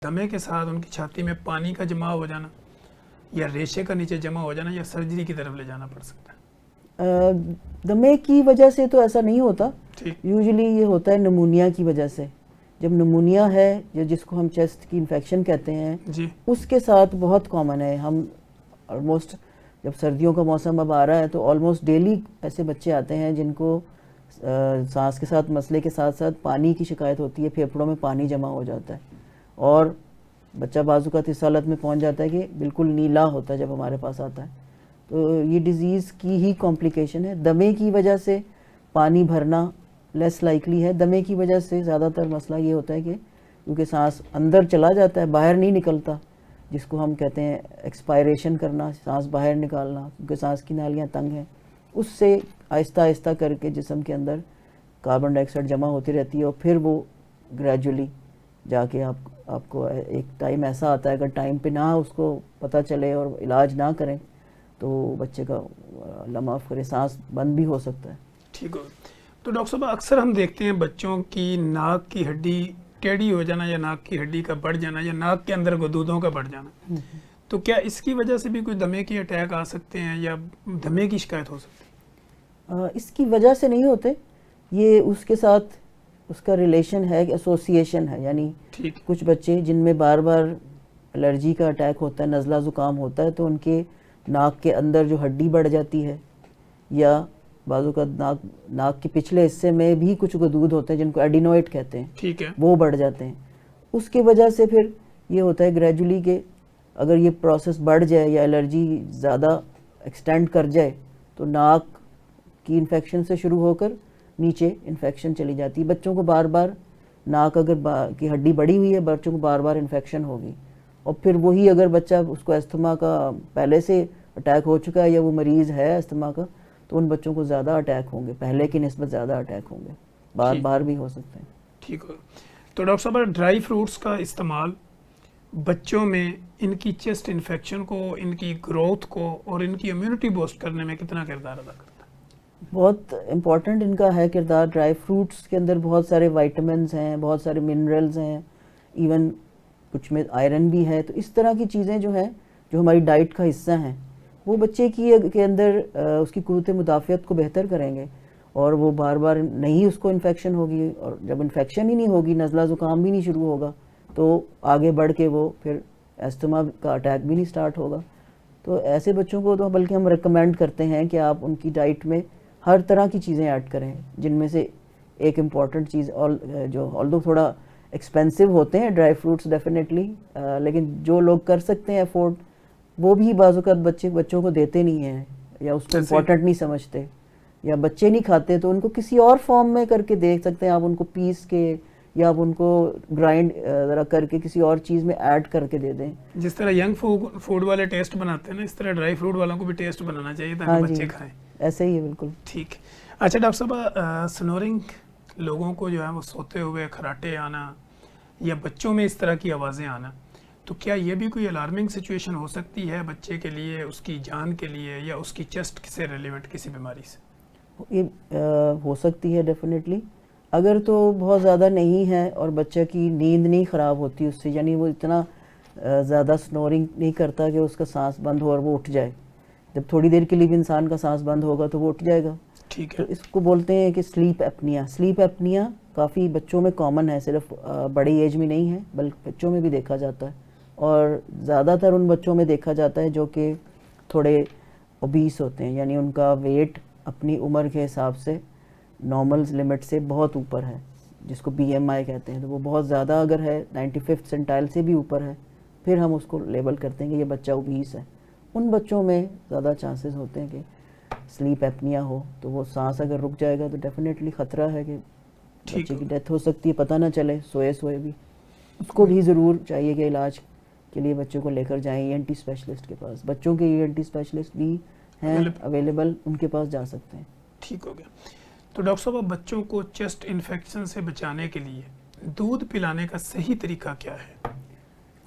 دمے کے ساتھ ان کی چھاتی میں پانی کا جمع ہو جانا یا ریشے کا نیچے جمع ہو جانا یا سرجری کی طرف لے جانا پڑ سکتا ہے؟ دمے کی وجہ سے تو ایسا نہیں ہوتا. ٹھیک. یوزلی یہ ہوتا ہے نمونیا کی وجہ سے. جب نمونیا ہے جس کو ہم چیسٹ کی انفیکشن کہتے ہیں جی. اس کے ساتھ بہت کامن ہے. ہم آلموسٹ جب سردیوں کا موسم اب آ رہا ہے تو آلموسٹ ڈیلی ایسے بچے آتے ہیں جن کو سانس کے ساتھ مسئلے کے ساتھ ساتھ پانی کی شکایت ہوتی ہے, پھیپھڑوں میں پانی جمع ہو جاتا ہے اور بچہ بعض اوقات اس حالت میں پہنچ جاتا ہے کہ بالکل نیلا ہوتا ہے جب ہمارے پاس آتا ہے. تو یہ ڈیزیز کی ہی کمپلیکیشن ہے. دمے کی وجہ سے پانی بھرنا لیس لائکلی ہے. دمے کی وجہ سے زیادہ تر مسئلہ یہ ہوتا ہے کہ کیونکہ سانس اندر چلا جاتا ہے, باہر نہیں نکلتا, جس کو ہم کہتے ہیں ایکسپائریشن کرنا, سانس باہر نکالنا, کیونکہ سانس کی نالیاں تنگ ہیں, اس سے آہستہ آہستہ کر کے جسم کے اندر کاربن ڈائی آکسائڈ جمع ہوتی رہتی ہے اور پھر وہ گریجولی جا کے آپ کو ایک ٹائم ایسا آتا ہے اگر ٹائم پہ نہ اس کو پتہ چلے اور علاج نہ کریں تو بچے کا اللہ معاف کرے سانس بند بھی ہو سکتا ہے. ٹھیک ہو. تو ڈاکٹر صاحب اکثر ہم دیکھتے ہیں بچوں کی ناک کی ہڈی ٹیڑھی ہو جانا یا ناک کی ہڈی کا بڑھ جانا یا ناک کے اندر گدودوں کا بڑھ جانا, تو کیا اس کی وجہ سے بھی کوئی دمے کی اٹیک آ سکتے ہیں یا دمے کی شکایت ہو سکتی ہے؟ اس کی وجہ سے نہیں ہوتے, یہ اس کے ساتھ اس کا ریلیشن ہے, ایسوسیشن ہے. یعنی کچھ بچے جن میں بار بار الرجی کا اٹیک ہوتا ہے, نزلہ زکام ہوتا ہے, تو ان کے ناک کے اندر جو ہڈی بڑھ جاتی ہے یا بعض اوقات ناک کے پچھلے حصے میں بھی کچھ غدود ہوتے ہیں جن کو ایڈینوئڈ کہتے ہیں, ٹھیک ہے, وہ بڑھ جاتے ہیں. اس کی وجہ سے پھر یہ ہوتا ہے گریجولی کہ اگر یہ پروسیس بڑھ جائے یا الرجی زیادہ ایکسٹینڈ کر جائے تو ناک کی انفیکشن سے شروع ہو کر نیچے انفیکشن چلی جاتی ہے. بچوں کو بار بار ناک اگر کی ہڈی بڑی ہوئی ہے, بچوں کو بار بار انفیکشن ہوگی, اور پھر وہی اگر بچہ اس کو استھما کا پہلے سے اٹیک ہو چکا ہے یا وہ مریض ہے استھما کا, تو ان بچوں کو زیادہ اٹیک ہوں گے, پہلے کی نسبت زیادہ اٹیک ہوں گے, بار بار بھی ہو سکتے ہیں. ٹھیک ہو. تو ڈاکٹر صاحب ڈرائی فروٹس کا استعمال بچوں میں ان کی چیسٹ انفیکشن کو, ان کی گروتھ کو اور ان کی امیونٹی بوسٹ کرنے میں کتنا کردار ادا کرتا ہے؟ بہت امپورٹنٹ ان کا ہے کردار. ڈرائی فروٹس کے اندر بہت سارے وائٹامنز ہیں, بہت سارے منرلز ہیں, ایون کچھ میں آئرن بھی ہے. تو اس طرح کی چیزیں جو ہیں جو ہماری ڈائٹ کا حصہ ہیں وہ بچے کے اندر اس کی قوت مدافعت کو بہتر کریں گے اور وہ بار بار نہیں اس کو انفیکشن ہوگی, اور جب انفیکشن ہی نہیں ہوگی, نزلہ زکام بھی نہیں شروع ہوگا, تو آگے بڑھ کے وہ پھر استھما کا اٹیک بھی نہیں سٹارٹ ہوگا. تو ایسے بچوں کو تو بلکہ ہم ریکمینڈ کرتے ہیں کہ آپ ان کی ڈائٹ میں ہر طرح کی چیزیں ایڈ کریں, جن میں سے ایک امپورٹنٹ چیز جو آلدو تھوڑا ایکسپینسو ہوتے ہیں ڈرائی فروٹس ڈیفینیٹلی, لیکن جو لوگ کر سکتے ہیں افورڈ وہ بھی بعض اوقات بچوں کو دیتے نہیں ہیں یا اس کو امپورٹنٹ نہیں سمجھتے, یا بچے نہیں کھاتے تو ان کو کسی اور فارم میں کر کے دے سکتے ہیں آپ, ان کو پیس کے یا آپ ان کو گرائنڈ ذرا کر کے کسی اور چیز میں ایڈ کر کے دے دیں. جس طرح ینگ فوڈ والے ٹیسٹ بناتے ہیں نا, اس طرح ڈرائی فروٹ والوں کو بھی ٹیسٹ بنانا چاہیے تاکہ بچے کھائیں. ایسے ہی ہے بالکل. ٹھیک. اچھا ڈاکٹر صاحب, سنورنگ لوگوں کو جو ہے وہ سوتے ہوئے کھراٹے آنا یا بچوں میں اس طرح کی آوازیں آنا, تو کیا یہ بھی کوئی الارمنگ سچویشن ہو سکتی ہے بچے کے لیے, اس کی جان کے لیے, یا اس کی چیسٹ سے ریلیونٹ کسی بیماری سے؟ یہ ہو سکتی ہے ڈیفینیٹلی, اگر تو بہت زیادہ نہیں ہے اور بچہ کی نیند نہیں خراب ہوتی اس سے, یعنی وہ اتنا زیادہ سنورنگ نہیں کرتا کہ اس کا سانس بند ہو اور وہ اٹھ جائے. جب تھوڑی دیر کے لیے بھی انسان کا سانس بند ہوگا تو وہ اٹھ جائے گا. ٹھیک تو ہے. اس کو بولتے ہیں کہ سلیپ ایپنیا. سلیپ ایپنیا کافی بچوں میں کامن ہے, صرف بڑی ایج میں نہیں ہے بلکہ بچوں میں بھی دیکھا جاتا ہے, اور زیادہ تر ان بچوں میں دیکھا جاتا ہے جو کہ تھوڑے اوبیس ہوتے ہیں, یعنی ان کا ویٹ اپنی عمر کے حساب سے نارمل لمٹ سے بہت اوپر ہے, جس کو بی ایم آئی کہتے ہیں. تو وہ بہت زیادہ اگر ہے 95 سینٹائل سے بھی اوپر ہے, پھر ہم اس کو لیبل کرتے ہیں کہ یہ بچہ اوبیس ہے. ان بچوں میں زیادہ چانسز ہوتے ہیں کہ سلیپ ایپنیا ہو, تو وہ سانس اگر رک جائے گا تو ڈیفینیٹلی خطرہ ہے کہ بچے کی ڈیتھ ہو سکتی ہے, پتہ نہ چلے سوئے بھی. اس کو بھی ضرور چاہیے کہ علاج کے لیے بچوں کو لے کر جائیں ای این ٹی اسپیشلسٹ کے پاس. بچوں کے ای این ٹی اسپیشلسٹ بھی ہیں اویلیبل, ان کے پاس جا سکتے ہیں. ٹھیک ہو گیا. تو ڈاکٹر صاحب بچوں کو چیسٹ انفیکشن سے بچانے کے لیے دودھ پلانے کا صحیح طریقہ کیا ہے؟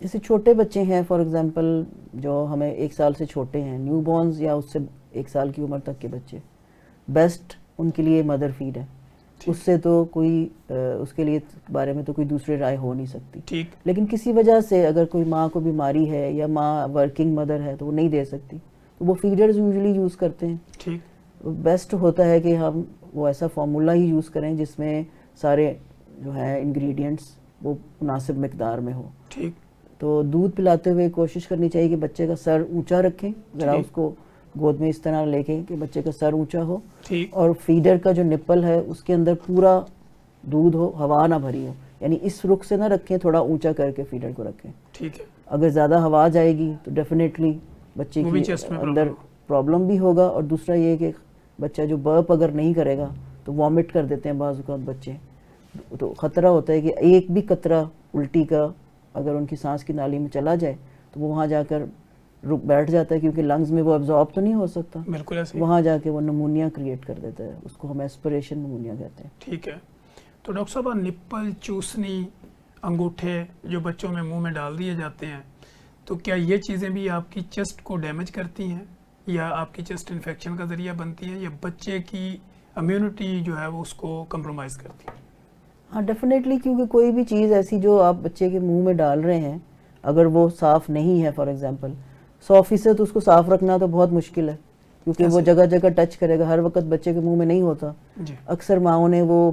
جیسے چھوٹے بچے ہیں فار ایگزامپل جو ہمیں 1 سال سے چھوٹے ہیں, نیو بورنز یا اس سے 1 سال کی عمر تک کے بچے, بیسٹ ان کے لیے مدر فیڈ ہے. اس سے تو کوئی اس کے لیے بارے میں تو کوئی دوسری رائے ہو نہیں سکتی. ٹھیک. لیکن کسی وجہ سے اگر کوئی ماں کو بیماری ہے یا ماں ورکنگ مدر ہے تو وہ نہیں دے سکتی, تو وہ فیڈرز یوزلی یوز کرتے ہیں. ٹھیک. بیسٹ ہوتا ہے کہ ہم وہ ایسا فارمولا ہی یوز کریں جس میں سارے جو ہیں انگریڈینٹس وہ مناسب مقدار میں ہو. ٹھیک. تو دودھ پلاتے ہوئے کوشش کرنی چاہیے کہ بچے کا سر اونچا رکھیں, ذرا ٹھیک. اس کو گود میں اس طرح لے کے کہ بچے کا سر اونچا ہو, ٹھیک. اور فیڈر کا جو نپل ہے اس کے اندر پورا دودھ ہو, ہوا نہ بھری ہو, یعنی اس رخ سے نہ رکھیں, تھوڑا اونچا کر کے فیڈر کو رکھیں. ٹھیک ہے. اگر زیادہ ہوا جائے گی تو ڈیفینیٹلی بچے وہ بھی کی chest میں اندر پرابلم بھی ہوگا, اور دوسرا یہ کہ بچہ جو برپ اگر نہیں کرے گا تو وامٹ کر دیتے ہیں بعض اوقات بچے, تو خطرہ ہوتا ہے کہ ایک بھی قطرہ الٹی کا اگر ان کی سانس کی نالی میں چلا جائے تو وہ وہاں جا کر رک بیٹھ جاتا ہے, کیونکہ لنگز میں وہ ابزارب تو نہیں ہو سکتا, بالکل ایسے. وہاں جا کے وہ نمونیا کریٹ کر دیتا ہے, اس کو ہم ایسپریشن نمونیا کہتے ہیں. ٹھیک ہے. تو ڈاکٹر صاحب نپل, چوسنی, انگوٹھے جو بچوں میں منہ میں ڈال دیے جاتے ہیں, تو کیا یہ چیزیں بھی آپ کی چیسٹ کو ڈیمیج کرتی ہیں یا آپ کی چیسٹ انفیکشن کا ذریعہ بنتی ہیں, یا بچے کی امیونٹی جو ہے وہ اس کو کمپرومائز کرتی ہے؟ ہاں ڈیفینیٹلی, کیونکہ کوئی بھی چیز ایسی جو آپ بچے کے منہ میں ڈال رہے ہیں اگر وہ صاف نہیں ہے, فار ایگزامپل 100% اس کو صاف رکھنا تو بہت مشکل ہے, کیونکہ وہ جگہ جگہ ٹچ کرے گا, ہر وقت بچے کے منہ میں نہیں ہوتا. جی. اکثر ماؤں نے وہ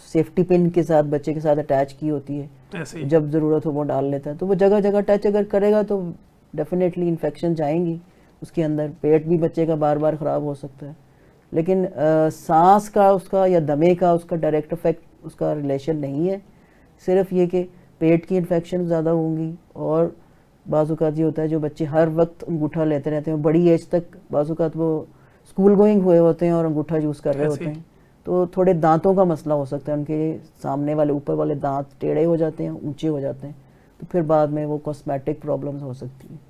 سیفٹی پن کے ساتھ بچے کے ساتھ اٹیچ کی ہوتی ہے, ایسے ہی. جب ضرورت ہو وہ ڈال لیتا ہے, تو وہ جگہ جگہ ٹچ اگر کرے گا تو ڈیفینیٹلی انفیکشن جائیں گی اس کے اندر, پیٹ بھی بچے کا بار بار خراب ہو سکتا ہے. لیکن سانس کا اس کا یا دمے کا اس کا ڈائریکٹ افیکٹ اس کا ریلیشن نہیں ہے, صرف یہ کہ پیٹ کی انفیکشن زیادہ ہوں گی. اور بعض اوقات یہ ہوتا ہے جو بچے ہر وقت انگوٹھا لیتے رہتے ہیں, بڑی ایج تک بعض اوقات وہ اسکول گوئنگ ہوئے ہوتے ہیں اور انگوٹھا یوز کر رہے ہوتے ہیں, تو تھوڑے دانتوں کا مسئلہ ہو سکتا ہے, ان کے سامنے والے اوپر والے دانت ٹیڑھے ہو جاتے ہیں, اونچے ہو جاتے ہیں, تو پھر بعد میں وہ کاسمیٹک پرابلمز ہو سکتی ہیں.